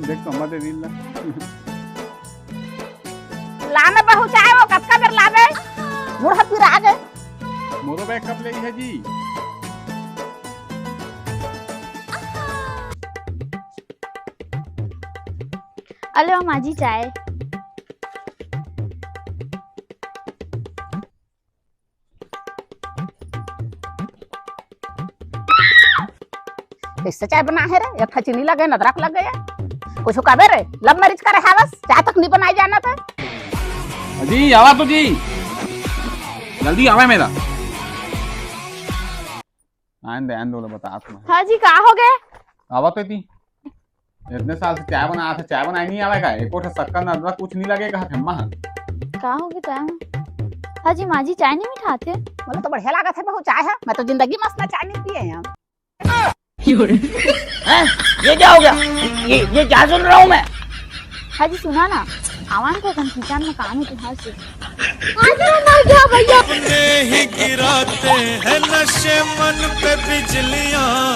देख तो मत दिल लाने बहु चाहे वो कब का बेर लावे मुड़ फिर आ गए। मोरो बैग कब लेगी है जी? अले माँ जी चाय। इससे चाय बना है रे, एक चीनी लगे नदरक लग गया कुछ कबे रे लव मैरिज करे है बस चाय तक नहीं बनाई जाना था। जी आवा तो जी जल्दी आवा मेरा आन दो बता तुम्हें। हाँ जी कहा हो गए? आवा तो थी इतने साल से चाय बना था, चाय बनाई नहीं आवेगा एक और शक्कर अदरक कुछ नहीं लगेगा ठम्मा। कहा हो गए चाय में? हाँ जी माँ जी चाय नहीं मिठाते? बोले तो बढ़िया लागत है बहु चाय है, मैं तो जिंदगी में असला चाय नहीं पिए हैं। ये क्या हो गया? ये क्या सुन रहा हूँ मैं? हाँ जी सुना ना, आवान को किचन में काम है तुम्हारे से। अपने ही गिराते हैं नशे मन पे बिजलियां।